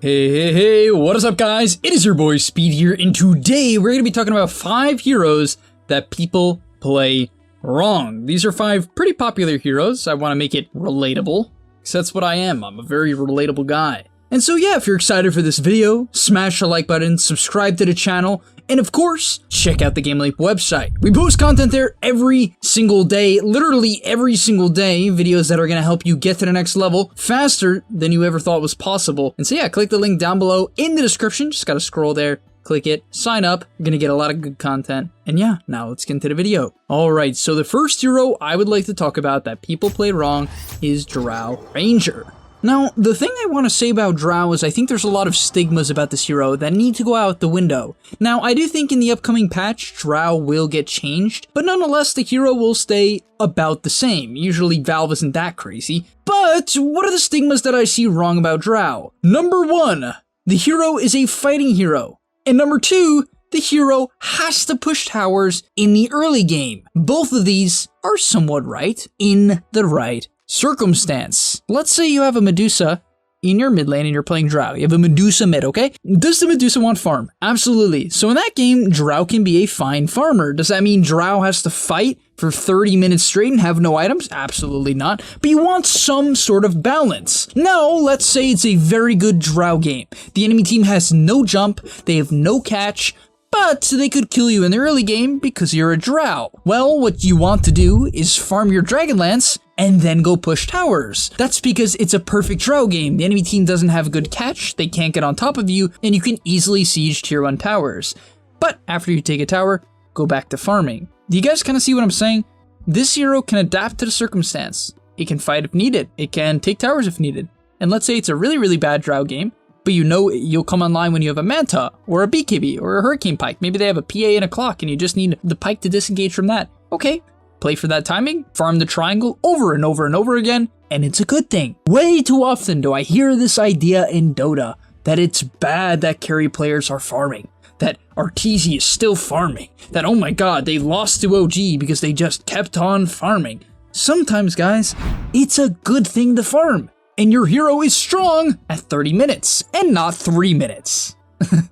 Hey, what is up guys? It is your boy Speed here, and today we're going to be talking about 5 heroes that people play wrong. These are 5 pretty popular heroes. I want to make it relatable, because that's what I am. I'm a very relatable guy. And so yeah, if you're excited for this video, smash the like button, subscribe to the channel, and of course, check out the GAMELEAP website. We post content there every single day, literally every single day, videos that are going to help you get to the next level faster than you ever thought was possible. And so yeah, click the link down below in the description, just gotta scroll there, click it, sign up, you're going to get a lot of good content. And yeah, now let's get into the video. Alright, so the first hero I would like to talk about that people play wrong is DROW Ranger. Now, the thing I want to say about DROW is I think there's a lot of stigmas about this hero that need to go out the window. Now, I do think in the upcoming patch, DROW will get changed, but nonetheless, the hero will stay about the same. Usually, Valve isn't that crazy. But what are the stigmas that I see wrong about DROW? Number 1, the hero is a fighting hero. And number 2, the hero has to push towers in the early game. Both of these are somewhat right in the right circumstance. Let's say you have a Medusa in your mid lane and you're playing DROW. You have a Medusa mid, okay? Does the Medusa want farm? Absolutely. So in that game, DROW can be a fine farmer. Does that mean DROW has to fight for 30 minutes straight and have no items? Absolutely not. But you want some sort of balance. Now, let's say it's a very good DROW game. The enemy team has no jump, they have no catch, but they could kill you in the early game because you're a DROW. Well, what you want to do is farm your Dragonlance and then go push towers. That's because it's a perfect DROW game. The enemy team doesn't have a good catch, they can't get on top of you, and you can easily siege tier 1 towers. But after you take a tower, go back to farming. Do you guys kind of see what I'm saying? This hero can adapt to the circumstance. It can fight if needed, it can take towers if needed. And let's say it's a really bad DROW game, but you know you'll come online when you have a Manta, or a BKB, or a Hurricane Pike. Maybe they have a PA and a clock, and you just need the Pike to disengage from that. Okay, play for that timing, farm the triangle over and over and over again, and it's a good thing. Way too often do I hear this idea in Dota, that it's bad that carry players are farming, that Arteezy is still farming, that oh my god, they lost to OG because they just kept on farming. Sometimes, guys, it's a good thing to farm. And your hero is strong at 30 minutes, and not 3 minutes. And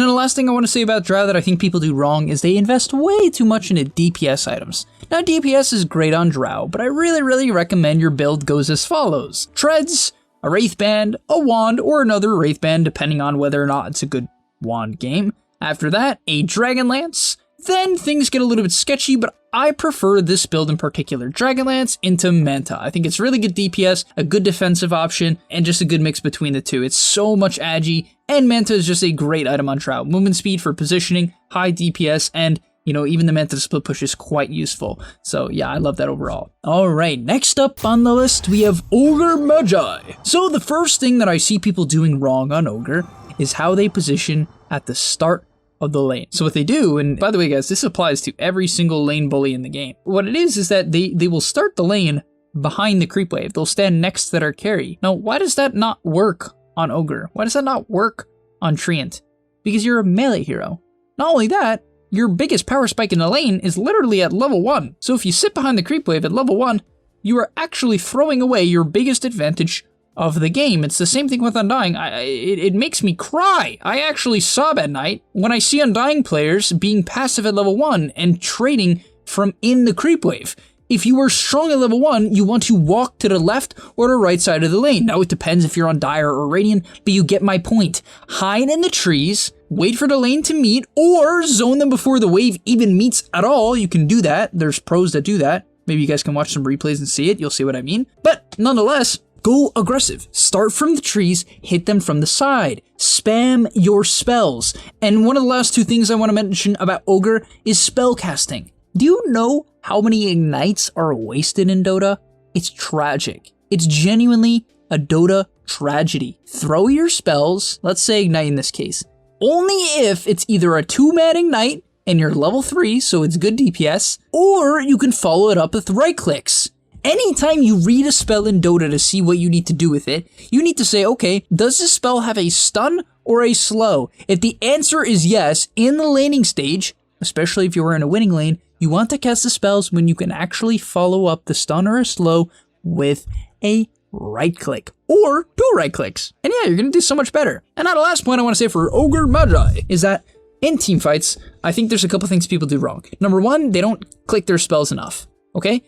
then the last thing I want to say about DROW that I think people do wrong is they invest way too much into DPS items. Now DPS is great on DROW, but I really recommend your build goes as follows. Treads, a Wraith Band, a Wand, or another Wraith Band depending on whether or not it's a good Wand game. After that, a Dragonlance. Then things get a little bit sketchy, but I prefer this build in particular, Dragonlance into Manta. I think it's really good DPS, a good defensive option, and just a good mix between the two. It's so much agi, and Manta is just a great item on DROW. Movement speed for positioning, high DPS, and you know, even the Manta split push is quite useful. So yeah, I love that overall. Alright, next up on the list, we have Ogre Magi. So the first thing that I see people doing wrong on Ogre is how they position at the start of the lane. So what they do, and by the way guys, this applies to every single lane bully in the game. What it is that they will start the lane behind the creep wave. They'll stand next to their carry. Now, why does that not work on Ogre? Why does that not work on Treant? Because you're a melee hero. Not only that, your biggest power spike in the lane is literally at level 1. So if you sit behind the creep wave at level 1, you are actually throwing away your biggest advantage of the game. It's the same thing with Undying. It makes me cry. I actually sob at night when I see Undying players being passive at level 1 and trading from in the creep wave. If you are strong at level 1, you want to walk to the left or the right side of the lane. Now it depends if you're on Dire or Radiant, but you get my point. Hide in the trees, wait for the lane to meet, or zone them before the wave even meets at all. You can do that. There's pros that do that. Maybe you guys can watch some replays and see it. You'll see what I mean. But nonetheless, go aggressive. Start from the trees, hit them from the side. Spam your spells. And one of the last 2 things I want to mention about Ogre is spell casting. Do you know how many ignites are wasted in Dota? It's tragic. It's genuinely a Dota tragedy. Throw your spells, let's say ignite in this case, only if it's either a 2-man ignite and you're level 3, so it's good DPS, or you can follow it up with right clicks. Anytime you read a spell in Dota to see what you need to do with it, you need to say, okay, does this spell have a stun or a slow? If the answer is yes, in the laning stage, especially if you were in a winning lane, you want to cast the spells when you can actually follow up the stun or a slow with a right click. or 2 right clicks. And yeah, you're gonna do so much better. And now the last point I want to say for Ogre Magi is that in team fights, I think there's a couple things people do wrong. Number one, they don't click their spells enough, okay?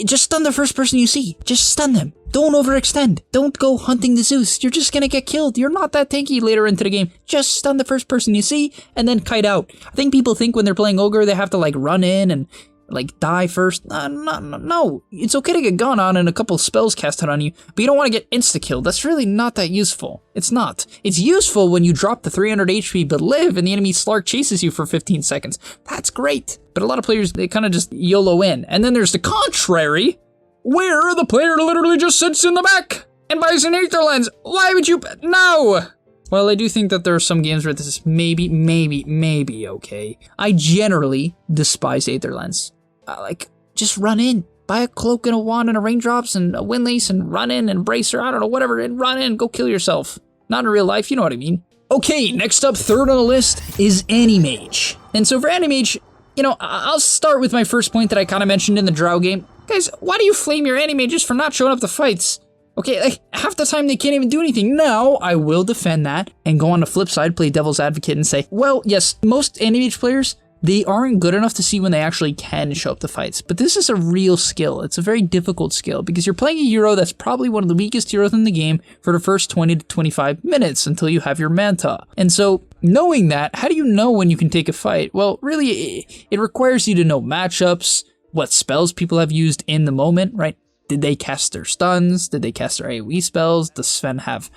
Just stun the first person you see. Just stun them. Don't overextend. Don't go hunting the Zeus. You're just gonna get killed. You're not that tanky later into the game. Just stun the first person you see and then kite out. I think people think when they're playing Ogre, they have to like run in and like die first. No, it's okay to get gone on and a couple spells casted on you, but you don't want to get insta-killed. That's really not that useful. It's not. It's useful when you drop the 300 HP but live and the enemy Slark chases you for 15 seconds. That's great. But a lot of players, they kind of just YOLO in. And then there's the contrary, where the player literally just sits in the back and buys an Aether Lens. Why would you? No! Well, I do think that there are some games where this is maybe okay. I generally despise Aether Lens. Like, just run in. Buy a cloak and a wand and a raindrops and a windlace and run in and bracer, I don't know, whatever, and run in, go kill yourself. Not in real life, you know what I mean. Okay, next up, third on the list is ANTI-MAGE. And so for ANTI-MAGE, you know, I'll start with my first point that I kind of mentioned in the DROW game. Guys, why do you flame your ANTI-MAGEs for not showing up to fights? Okay, like, half the time they can't even do anything. Now, I will defend that and go on the flip side, play devil's advocate and say, well, yes, most ANTI-MAGE players, they aren't good enough to see when they actually can show up to fights. But this is a real skill. It's a very difficult skill because you're playing a hero that's probably one of the weakest heroes in the game for the first 20 to 25 minutes until you have your Manta. And so knowing that, how do you know when you can take a fight? Well, really, it requires you to know matchups, what spells people have used in the moment, right? Did they cast their stuns? Did they cast their AoE spells? Does Sven have,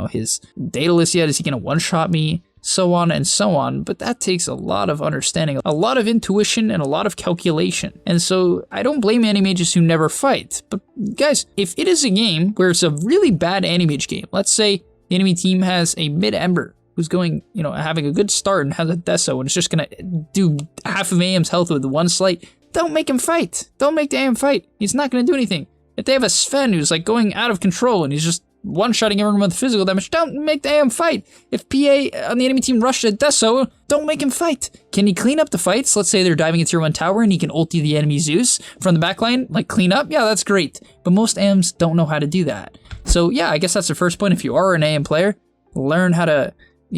his Daedalus yet? Is he gonna one-shot me? So on and so on, but that takes a lot of understanding, a lot of intuition, and a lot of calculation. And so I don't blame ANTI-MAGEs who never fight, but guys, if it is a game where it's a really bad ANTI-MAGE game, let's say the enemy team has a mid-Ember who's going, having a good start and has a Deso and it's just gonna do half of AM's health with one slight, don't make him fight. Don't make the AM fight. He's not gonna do anything. If they have a Sven who's like going out of control and he's just one-shotting everyone with physical damage, don't make the AM fight. If PA on the enemy team rushed at Deso, don't make him fight. Can he clean up the fights? Let's say they're diving into tier 1 tower and he can ulti the enemy Zeus from the backline, like clean up? Yeah, that's great. But most AMs don't know how to do that. So yeah, I guess that's the first point. If you are an AM player, learn how to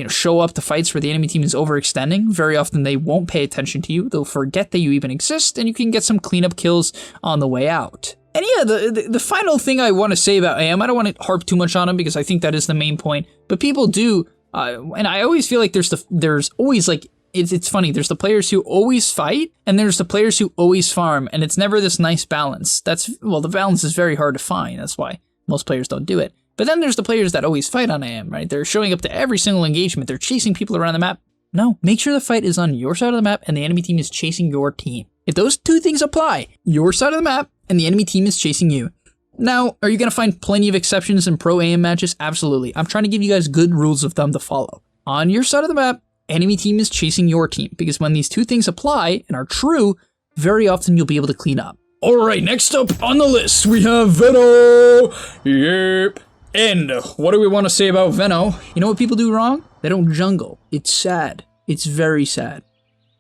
show up to fights where the enemy team is overextending. Very often they won't pay attention to you. They'll forget that you even exist and you can get some cleanup kills on the way out. And yeah, the final thing I want to say about AM, I don't want to harp too much on them because I think that is the main point, but people do, and I always feel like there's always like, it's funny, there's the players who always fight, and there's the players who always farm, and it's never this nice balance. The balance is very hard to find, that's why most players don't do it. But then there's the players that always fight on AM, right? They're showing up to every single engagement, they're chasing people around the map. No, make sure the fight is on your side of the map and the enemy team is chasing your team. If those two things apply, your side of the map and the enemy team is chasing you. Now, are you going to find plenty of exceptions in pro AM matches? Absolutely. I'm trying to give you guys good rules of thumb to follow. On your side of the map, enemy team is chasing your team, because when these two things apply and are true, very often you'll be able to clean up. Alright, next up on the list, we have Veno. Yep. And what do we want to say about Veno? You know what people do wrong? They don't jungle. It's sad. It's very sad.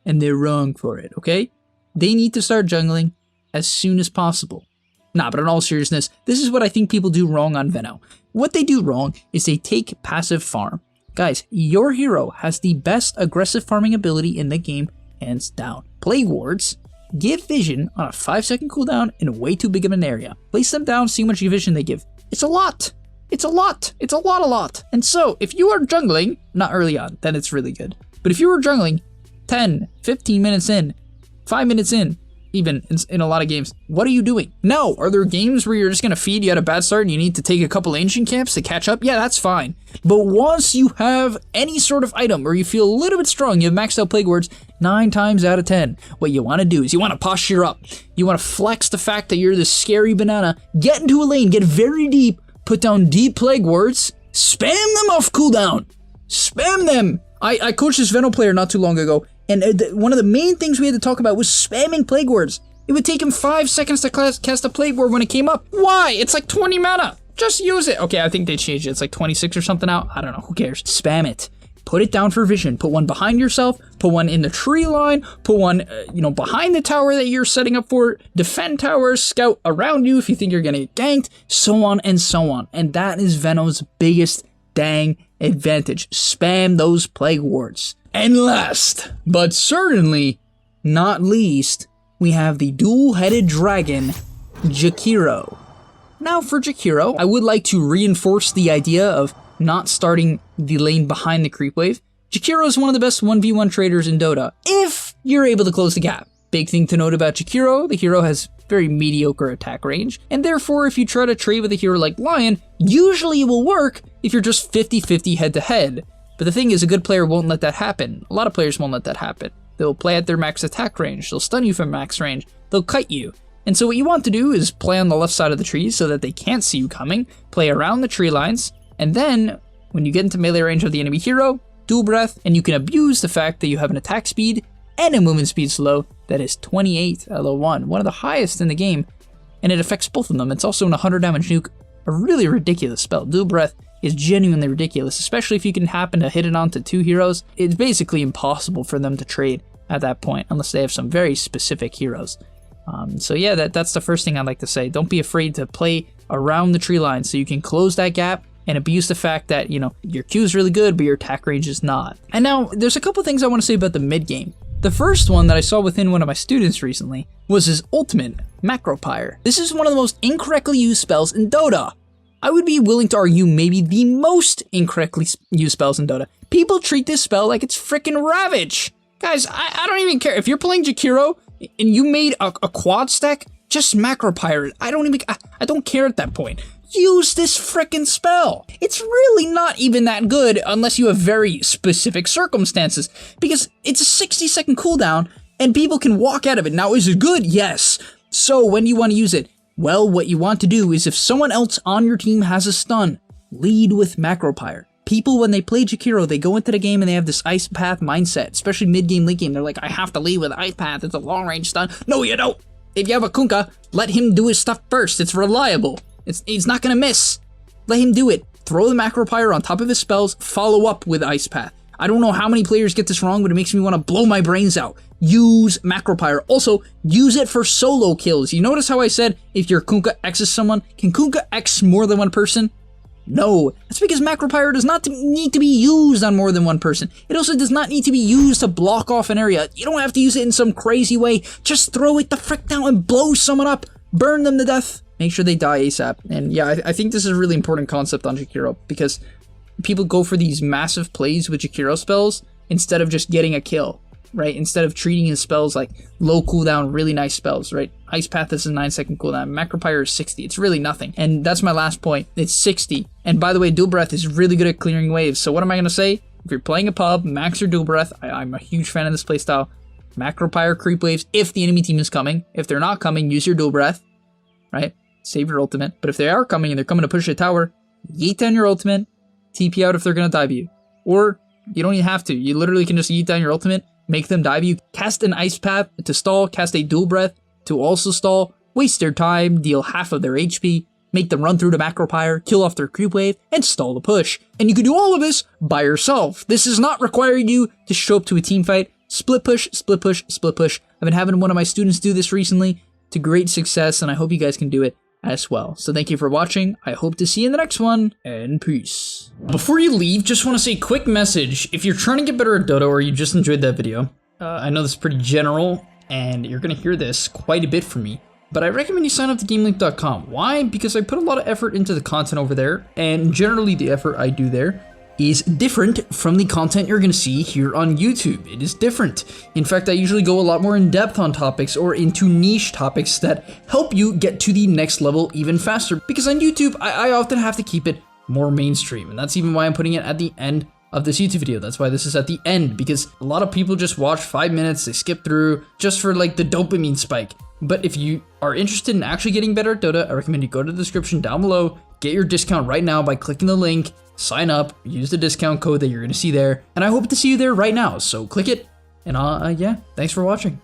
And they're wrong for it, okay? They need to start jungling as soon as possible. Nah, but in all seriousness, this is what I think people do wrong on Veno. What they do wrong is they take passive farm. Guys, your hero has the best aggressive farming ability in the game, hands down. Plague Wards give vision on a 5-second cooldown in way too big of an area. Place them down, see how much vision they give. It's a lot. It's a lot. It's a lot. And so, if you are jungling, not early on, then it's really good. But if you are jungling 10, 15 minutes in, 5 minutes in, even in a lot of games, what are you doing? No, are there games where you're just gonna feed, you had a bad start and you need to take a couple ancient camps to catch up? Yeah, that's fine. But once you have any sort of item or you feel a little bit strong, you have maxed out Plague Wards, 9 times out of 10, what you wanna do is you wanna posture up. You wanna flex the fact that you're this scary banana, get into a lane, get very deep, put down deep Plague Wards, spam them off cooldown. Spam them. I coached this Veno player not too long ago, and one of the main things we had to talk about was spamming Plague Wards. It would take him 5 seconds to cast a Plague Ward when it came up. Why? It's like 20 mana. Just use it. Okay, I think they changed it. It's like 26 or something now. I don't know. Who cares? Spam it. put it down for vision. Put one behind yourself, put one in the tree line, put one, behind the tower that you're setting up for, defend towers, scout around you if you think you're gonna get ganked, so on and so on. And that is Venom's biggest dang advantage. Spam those plague wards. And last, but certainly not least, we have the dual-headed dragon, JAKIRO. Now for JAKIRO, I would like to reinforce the idea of not starting the lane behind the creep wave. JAKIRO is one of the best 1v1 traders in Dota, if you're able to close the gap. Big thing to note about JAKIRO, the hero has very mediocre attack range, and therefore if you try to trade with a hero like Lion, usually it will work if you're just 50-50 head-to-head. But the thing is, a good player won't let that happen. A lot of players won't let that happen. They'll play at their max attack range, they'll stun you from max range, they'll kite you. And so what you want to do is play on the left side of the trees so that they can't see you coming, play around the tree lines, and then when you get into melee range of the enemy hero, dual breath, and you can abuse the fact that you have an attack speed and a movement speed slow that is 28 LO1, one of the highest in the game, and it affects both of them. It's also an 100 damage nuke, a really ridiculous spell. Dual breath is genuinely ridiculous, especially if you can happen to hit it onto two heroes. It's basically impossible for them to trade at that point, unless they have some very specific heroes. So yeah, that's the first thing I'd like to say. Don't be afraid to play around the tree line so you can close that gap and abuse the fact that, your Q is really good, but your attack range is not. And now, there's a couple things I want to say about the mid game. The first one that I saw within one of my students recently was his ultimate, Macropyre. This is one of the most incorrectly used spells in Dota. I would be willing to argue maybe the most incorrectly used spells in Dota. People treat this spell like it's frickin' Ravage. Guys, I don't even care. If you're playing JAKIRO and you made a quad stack, just Macropyre it. I don't care at that point. Use this frickin' spell. It's really not even that good unless you have very specific circumstances, because it's a 60-second cooldown and people can walk out of it. Now, is it good? Yes. So when you want to use it, well, what you want to do is if someone else on your team has a stun, lead with Macropyre. People, when they play JAKIRO, they go into the game and they have this Ice Path mindset, especially mid-game, late game. They're like, I have to lead with Ice Path. It's a long-range stun. No, you don't. If you have a Kunkka, let him do his stuff first. It's reliable. He's not gonna miss. Let him do it. Throw the Macropyre on top of his spells, follow up with Ice Path. I don't know how many players get this wrong, but it makes me want to blow my brains out. Use Macropyre. Also, use it for solo kills. You notice how I said if your Kunkka X's someone, can Kunkka X more than one person? No, that's because Macropyre does not need to be used on more than one person. It also does not need to be used to block off an area. You don't have to use it in some crazy way. Just throw it the frick down and blow someone up. Burn them to death. Make sure they die ASAP. And yeah, I think this is a really important concept on JAKIRO, because people go for these massive plays with JAKIRO spells instead of just getting a kill, right? Instead of treating his spells like low cooldown, really nice spells, right? Ice Path is a 9-second cooldown. Macropyre is 60. It's really nothing. And that's my last point. It's 60. And by the way, dual breath is really good at clearing waves. So what am I going to say? If you're playing a pub, max your dual breath. I'm a huge fan of this playstyle. Macropyre creep waves if the enemy team is coming. If they're not coming, use your dual breath, right? Save your ultimate. But if they are coming and they're coming to push a tower, yeet down your ultimate, TP out if they're going to dive you. Or you don't even have to. You literally can just yeet down your ultimate, make them dive you, cast an Ice Path to stall, cast a dual breath to also stall, waste their time, deal half of their HP, make them run through the Macropyre, kill off their creep wave, and stall the push. And you can do all of this by yourself. This is not requiring you to show up to a team fight. Split push, split push, split push. I've been having one of my students do this recently to great success, and I hope you guys can do it as well. So thank you for watching. I hope to see you in the next one, and peace. Before you leave, just want to say a quick message. If you're trying to get better at Dota or you just enjoyed that video, I know this is pretty general and you're going to hear this quite a bit from me, but I recommend you sign up to GAMELEAP.com. Why? Because I put a lot of effort into the content over there, and generally the effort I do there is different from the content you're going to see here on YouTube. It is different. In fact, I usually go a lot more in depth on topics or into niche topics that help you get to the next level even faster. Because on YouTube, I often have to keep it more mainstream, and that's even why I'm putting it at the end of this YouTube video. That's why this is at the end, because a lot of people just watch 5 minutes, they skip through just for like the dopamine spike. But if you are interested in actually getting better at Dota, I recommend you go to the description down below, get your discount right now by clicking the link, sign up, use the discount code that you're going to see there, and I hope to see you there right now. So click it, and yeah, thanks for watching.